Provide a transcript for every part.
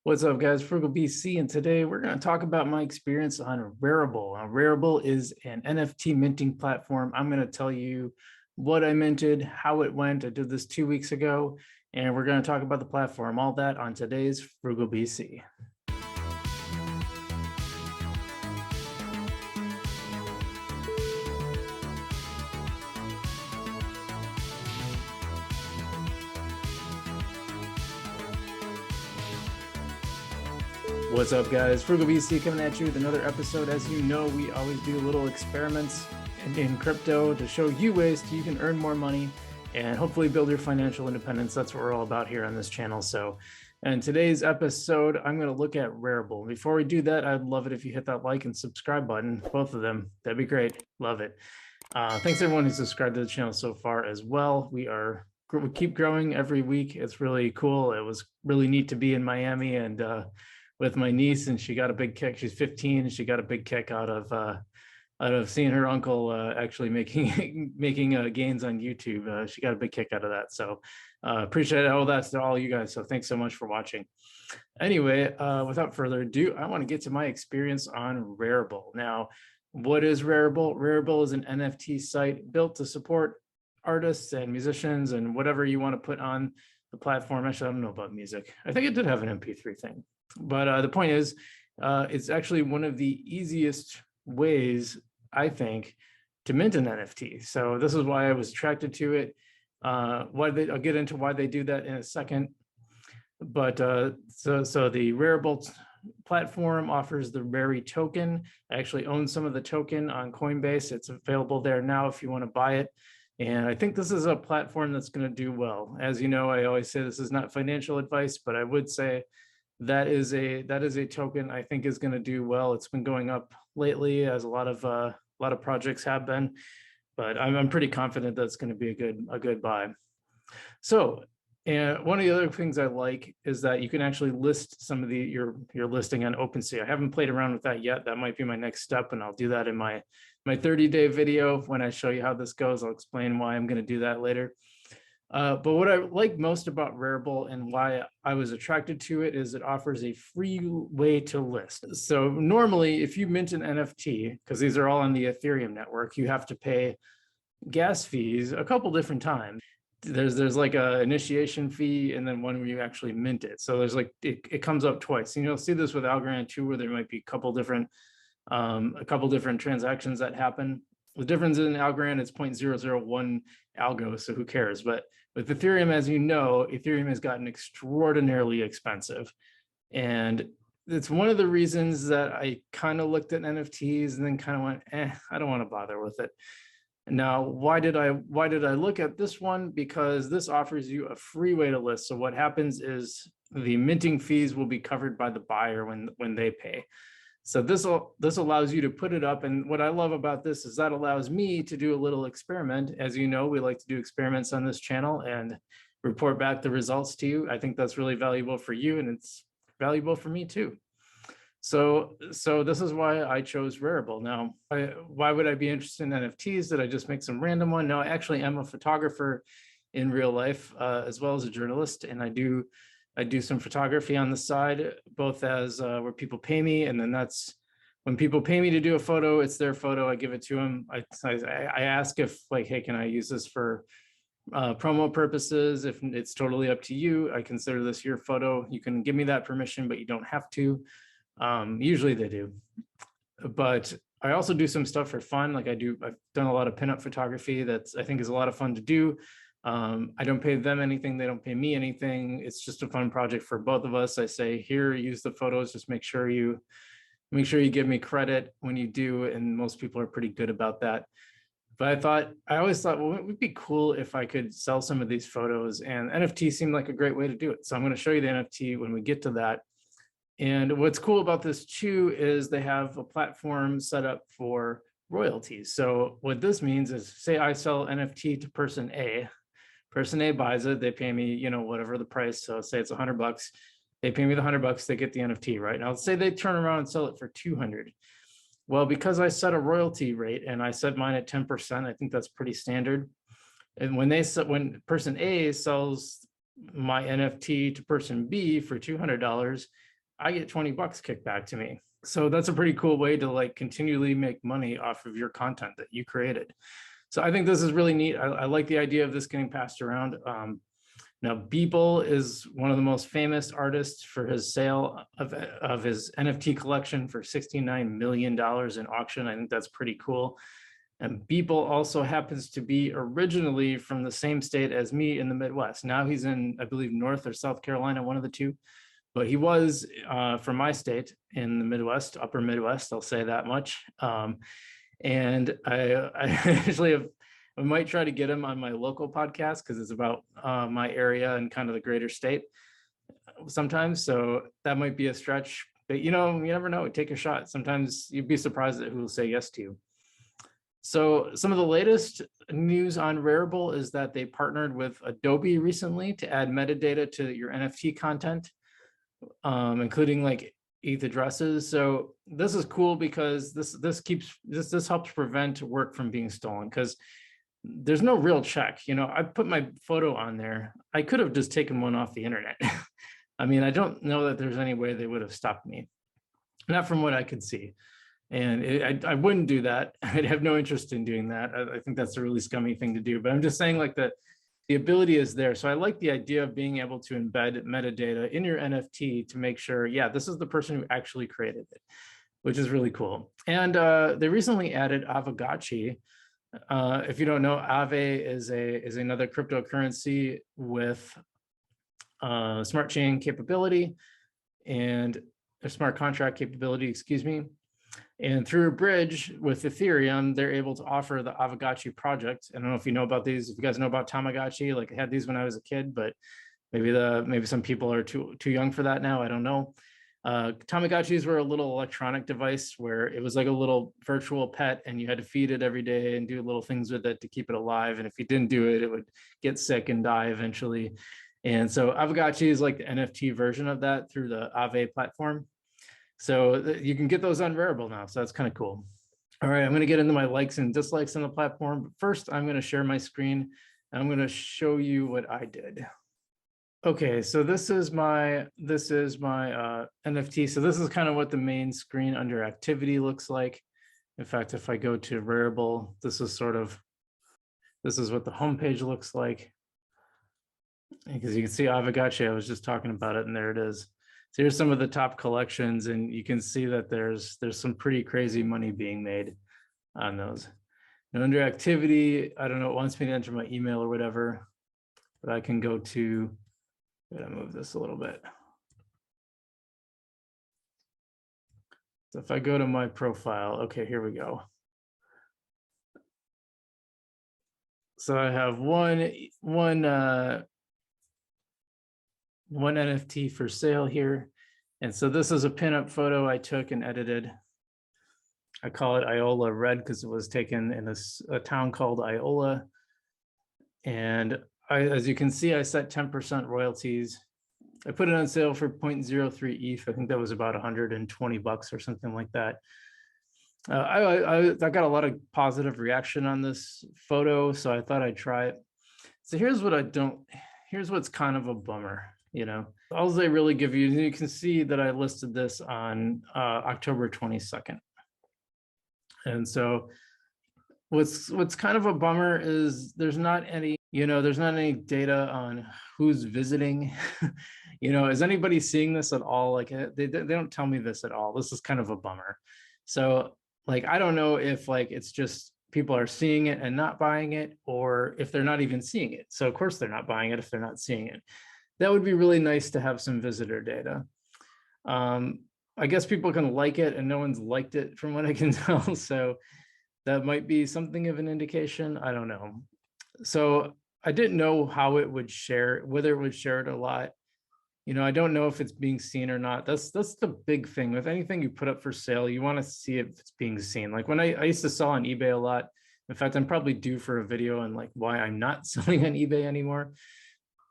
What's up, guys? Frugal BC, and today we're going to talk about my experience on Rarible. Now, Rarible is an NFT minting platform. I'm going to tell you what I minted, how it went. I did this 2 weeks ago, and we're going to talk about the platform, all that on today's Frugal BC. What's up, guys? Frugal BC coming at you with another episode. As you know, we always do little experiments in crypto to show you ways you can earn more money and hopefully build your financial independence. That's what we're all about here on this channel. So in today's episode, I'm going to look at Rarible. Before we do that, I'd love it if you hit that like and subscribe button, both of them. That'd be great. Love it. Thanks everyone who's subscribed to the channel so far as well. We keep growing every week. It's really cool. It was really neat to be in Miami and with my niece, and she got a big kick. She's 15, and she got a big kick out of seeing her uncle actually making gains on YouTube. She got a big kick out of that. So appreciate all that to all you guys. So thanks so much for watching. Anyway, without further ado, I want to get to my experience on Rarible. Now, what is Rarible? Rarible is an NFT site built to support artists and musicians and whatever you want to put on the platform. Actually, I don't know about music. I think it did have an MP3 thing. But the point is, it's actually one of the easiest ways, I think, to mint an NFT. So this is why I was attracted to it. I'll get into why they do that in a second. But so the Rarible platform offers the Rari token. I actually own some of the token on Coinbase. It's available there now if you want to buy it. And I think this is a platform that's going to do well. As you know, I always say this is not financial advice, but I would say that is a token I think is going to do well. It's been going up lately, as a lot of projects have been, but I'm pretty confident that's going to be a good buy. So, and one of the other things I like is that you can actually list some of your listing on OpenSea. I haven't played around with that yet. That might be my next step, and I'll do that in my 30-day video. When I show you how this goes, I'll explain why I'm going to do that later. But what I like most about Rarible and why I was attracted to it is it offers a free way to list. So normally, if you mint an NFT, because these are all on the Ethereum network, you have to pay gas fees a couple different times. There's like a initiation fee and then one where you actually mint it. So there's like it comes up twice. And you'll see this with Algorand too, where there might be a couple different transactions that happen. The difference in Algorand is 0.001 algo, so who cares? But with Ethereum, as you know, Ethereum has gotten extraordinarily expensive. And it's one of the reasons that I kind of looked at NFTs and then kind of went, I don't want to bother with it. Now, why did I look at this one? Because this offers you a free way to list. So what happens is the minting fees will be covered by the buyer when they pay. So this allows you to put it up. And what I love about this is that allows me to do a little experiment. As you know, we like to do experiments on this channel and report back the results to you. I think that's really valuable for you, and it's valuable for me too. So this is why I chose Rarible. Now, why would I be interested in NFTs? Did I just make some random one? No, I actually am a photographer in real life, as well as a journalist, and I do some photography on the side, both as where people pay me, and then that's when people pay me to do a photo, it's their photo, I give it to them. I ask if, like, hey, can I use this for promo purposes? If it's totally up to you, I consider this your photo. You can give me that permission, but you don't have to. Usually they do. But I also do some stuff for fun. Like I've done a lot of pinup photography I think is a lot of fun to do. I don't pay them anything. They don't pay me anything. It's just a fun project for both of us. I say, here, use the photos. Just make sure you give me credit when you do. And most people are pretty good about that. But I always thought, well, it would be cool if I could sell some of these photos, and NFT seemed like a great way to do it. So I'm going to show you the NFT when we get to that. And what's cool about this too is they have a platform set up for royalties. So what this means is, say I sell NFT to person A. Person A buys it, they pay me, whatever the price. So say it's $100. They pay me the $100, they get the NFT, right? Now, let's say they turn around and sell it for 200. Well, because I set a royalty rate and I set mine at 10%, I think that's pretty standard. And when person A sells my NFT to person B for $200, I get 20 bucks kicked back to me. So that's a pretty cool way to like continually make money off of your content that you created. So I think this is really neat. I like the idea of this getting passed around. Now, Beeple is one of the most famous artists for his sale of his NFT collection for $69 million in auction. I think that's pretty cool. And Beeple also happens to be originally from the same state as me in the Midwest. Now he's in, I believe, North or South Carolina, one of the two. But he was from my state in the Midwest, upper Midwest, I'll say that much. And I actually have, I might try to get him on my local podcast because it's about my area and kind of the greater state sometimes. So that might be a stretch, but you know, you never know, take a shot. Sometimes you'd be surprised at who will say yes to you. So some of the latest news on Rarible is that they partnered with Adobe recently to add metadata to your NFT content, including like ETH addresses. So this is cool because this helps prevent work from being stolen, because there's no real check. You know, I put my photo on there. I could have just taken one off the internet. I mean, I don't know that there's any way they would have stopped me, not from what I could see. And I wouldn't do that. I'd have no interest in doing that. I think that's a really scummy thing to do, but I'm just saying like the ability is there. So I like the idea of being able to embed metadata in your NFT to make sure, yeah, this is the person who actually created it, which is really cool. And they recently added Aavegotchi. If you don't know, Aave is another cryptocurrency with smart chain capability and a smart contract capability, excuse me. And through a bridge with Ethereum, they're able to offer the Aavegotchi project. I don't know if you know about these. If you guys know about Tamagotchi, like I had these when I was a kid, but maybe some people are too young for that now. I don't know. Tamagotchis were a little electronic device where it was like a little virtual pet, and you had to feed it every day and do little things with it to keep it alive. And if you didn't do it, it would get sick and die eventually. And so Aavegotchi is like the NFT version of that through the Aave platform. So you can get those on Rarible now. So that's kind of cool. All right, I'm going to get into my likes and dislikes on the platform. But first, I'm going to share my screen. And I'm going to show you what I did. Okay, so this is my NFT. So this is kind of what the main screen under activity looks like. In fact, if I go to Rarible, this is what the homepage looks like. Because you can see Aavegotchi, I was just talking about it, and there it is. So here's some of the top collections, and you can see that there's some pretty crazy money being made on those. And under activity, I don't know, it wants me to enter my email or whatever, but I can go to, I'm gonna move this a little bit. So if I go to my profile, okay, here we go. So I have one NFT for sale here. And so this is a pinup photo I took and edited. I call it Iola Red because it was taken in a town called Iola. And as you can see, I set 10% royalties. I put it on sale for 0.03 ETH. I think that was about 120 bucks or something like that. I got a lot of positive reaction on this photo, so I thought I'd try it. So here's what's kind of a bummer. You know, all they really give you, and you can see that I listed this on October 22nd. And so what's kind of a bummer is there's not any data on who's visiting. You know, is anybody seeing this at all? Like they don't tell me this at all. This is kind of a bummer. So like, I don't know if like it's just people are seeing it and not buying it, or if they're not even seeing it. So of course they're not buying it if they're not seeing it. That would be really nice to have some visitor data. I guess people can like it, and no one's liked it from what I can tell. So that might be something of an indication. I don't know. So I didn't know how it would share, whether it would share it a lot. You know, I don't know if it's being seen or not. That's the big thing with anything you put up for sale. You want to see if it's being seen. Like when I used to sell on eBay a lot. In fact, I'm probably due for a video on like why I'm not selling on eBay anymore.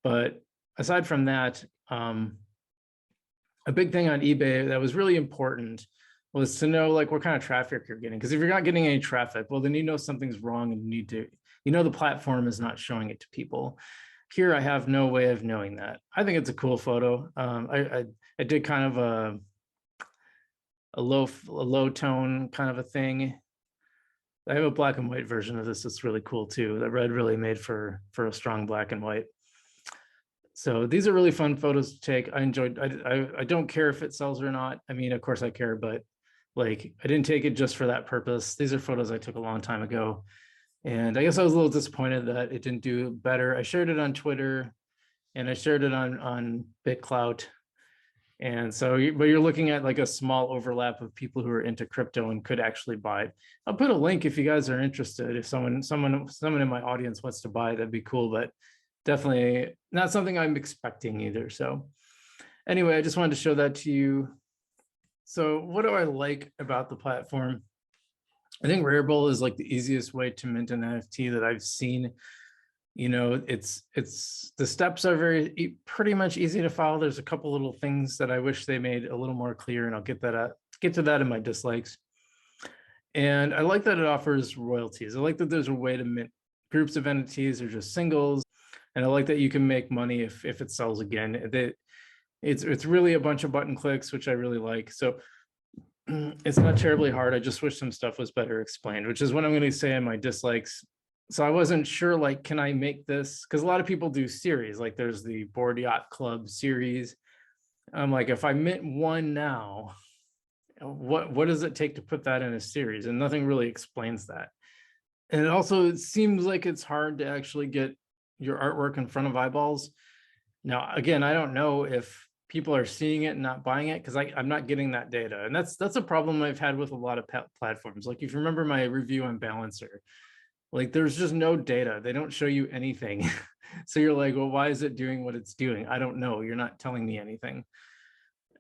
But aside from that, a big thing on eBay that was really important was to know like what kind of traffic you're getting. Because if you're not getting any traffic, well, then you know something's wrong and you know the platform is not showing it to people. Here, I have no way of knowing that. I think it's a cool photo. I I did kind of a low tone kind of a thing. I have a black and white version of this. It's really cool too. The red really made for a strong black and white. So these are really fun photos to take. I enjoyed. I don't care if it sells or not. I mean, of course I care, but like I didn't take it just for that purpose. These are photos I took a long time ago, and I guess I was a little disappointed that it didn't do better. I shared it on Twitter, and I shared it on BitClout. And so, but you're looking at like a small overlap of people who are into crypto and could actually buy it. I'll put a link if you guys are interested. If someone in my audience wants to buy it, that'd be cool. But definitely not something I'm expecting either. So anyway, I just wanted to show that to you. So what do I like about the platform? I think Rarible is like the easiest way to mint an NFT that I've seen. You know, it's the steps are pretty much easy to follow. There's a couple little things that I wish they made a little more clear, and I'll get to that in my dislikes. And I like that it offers royalties. I like that there's a way to mint groups of entities or just singles, and I like that you can make money if it sells again. It's really a bunch of button clicks, which I really like. So it's not terribly hard. I just wish some stuff was better explained, which is what I'm going to say in my dislikes. So I wasn't sure, like, can I make this? Because a lot of people do series, like there's the Board Yacht Club series. I'm like, if I mint one now, what does it take to put that in a series? And nothing really explains that. And it seems like it's hard to actually get your artwork in front of eyeballs. Now, again, I don't know if people are seeing it and not buying it because I'm not getting that data. And that's a problem I've had with a lot of platforms. Like if you remember my review on Balancer, like there's just no data. They don't show you anything. So you're like, well, why is it doing what it's doing? I don't know. You're not telling me anything.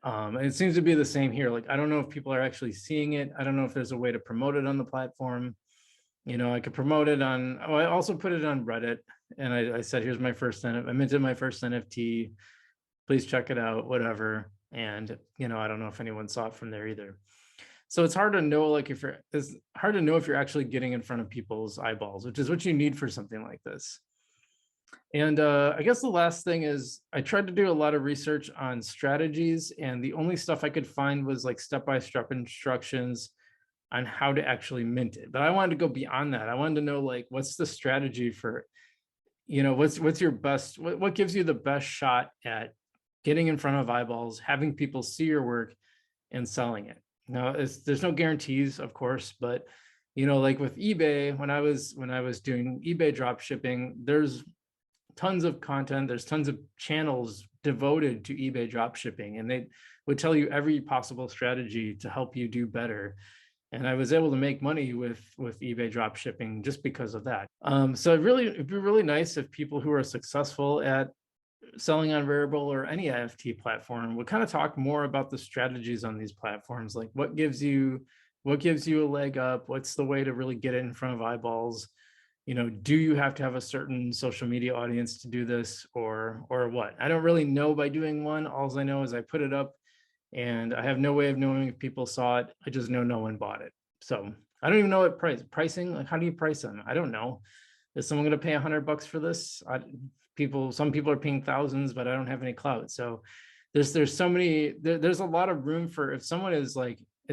And it seems to be the same here. Like, I don't know if people are actually seeing it. I don't know if there's a way to promote it on the platform. You know, I could promote it on, I also put it on Reddit. And I said, here's my first NFT. I minted my first NFT. Please check it out, whatever. And, you know, I don't know if anyone saw it from there either. So it's hard to know, like it's hard to know if you're actually getting in front of people's eyeballs, which is what you need for something like this. And I guess the last thing is I tried to do a lot of research on strategies, and the only stuff I could find was like step-by-step instructions on how to actually mint it. But I wanted to go beyond that. I wanted to know, like, what's the strategy for, you know, what's your best, what gives you the best shot at getting in front of eyeballs, having people see your work and selling it. Now, there's no guarantees, of course, but you know, like with eBay, when I was doing eBay drop shipping, there's tons of content, there's tons of channels devoted to eBay drop shipping, and they would tell you every possible strategy to help you do better. And I was able to make money with eBay drop shipping just because of that. So it'd be really nice if people who are successful at selling on Rarible or any NFT platform would kind of talk more about the strategies on these platforms. Like what gives you a leg up? What's the way to really get it in front of eyeballs? You know, do you have to have a certain social media audience to do this or what? I don't really know by doing one. All I know is I put it up and I have no way of knowing if people saw it. I just know no one bought it. So I don't even know what pricing, like how do you price them? I don't know. Is someone going to pay $100 for this? Some people are paying thousands, but I don't have any clout. So there's so many, there's a lot of room for, if someone is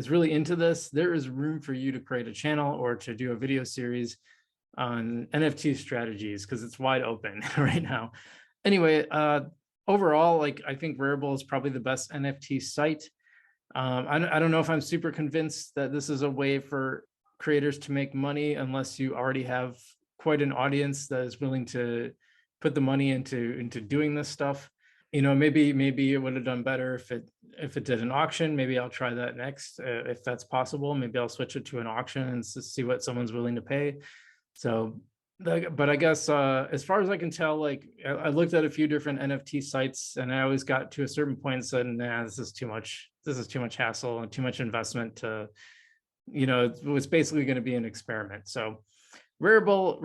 really into this, there is room for you to create a channel or to do a video series on NFT strategies because it's wide open right now. Anyway, overall, like I think Rarible is probably the best NFT site. I don't know if I'm super convinced that this is a way for creators to make money unless you already have quite an audience that is willing to put the money into doing this stuff. You know, maybe it would have done better if it did an auction. Maybe I'll try that next if that's possible. Maybe I'll switch it to an auction and see what someone's willing to pay. So, but I guess as far as I can tell, like I looked at a few different NFT sites, and I always got to a certain point and said, "Nah, this is too much. This is too much hassle and too much investment to, you know, it was basically going to be an experiment." So, Rarible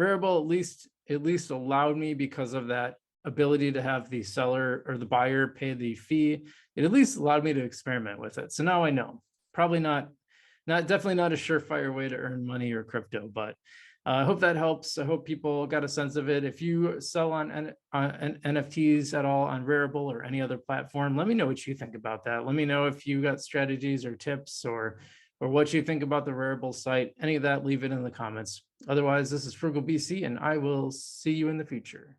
at least allowed me, because of that ability to have the seller or the buyer pay the fee, it at least allowed me to experiment with it. So now I know, probably definitely not a surefire way to earn money or crypto, but I hope that helps. I hope people got a sense of it. If you sell on NFTs at all on Rarible or any other platform, let me know what you think about that. Let me know if you got strategies or tips or what you think about the Rarible site. Any of that, leave it in the comments. Otherwise, this is Frugal BC, and I will see you in the future.